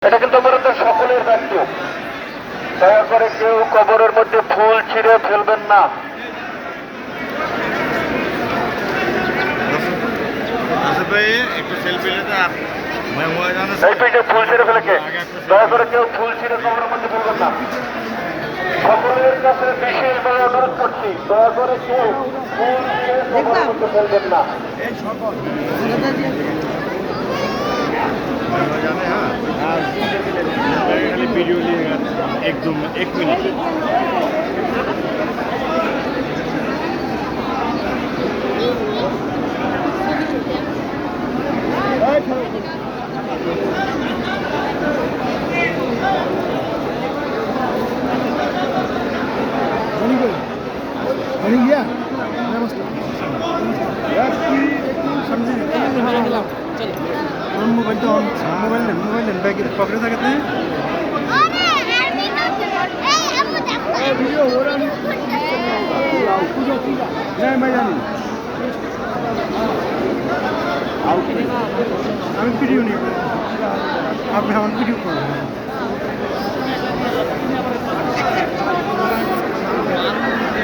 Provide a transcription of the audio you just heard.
এটা কিন্তু আমাদের সকলের দায়িত্ব। দয়া করে কেউ কবরের মধ্যে ফুল ছিঁড়ে ফেলবেন না। এই পেটে ফুল ছিঁড়ে ফেলে কে? দয়া করে কেউ ফুল ছিঁড়ে কবরের মধ্যে ফেলবেন না। সকলের কাছে বিশেষভাবে অনুরোধ করছি, দয়া করে কেউ ফুল ছিঁড়ে কবরের মধ্যে ফেলবেন না। वीडियो लिएगा एक मिनट बनी गया नमस्कार मोबाइल बैग पकड़े थे कितने वीडियो हो रहा नहीं मैं जानी আমি ভিডিও নিয়ে আপনি আমার ভিডিও করবেন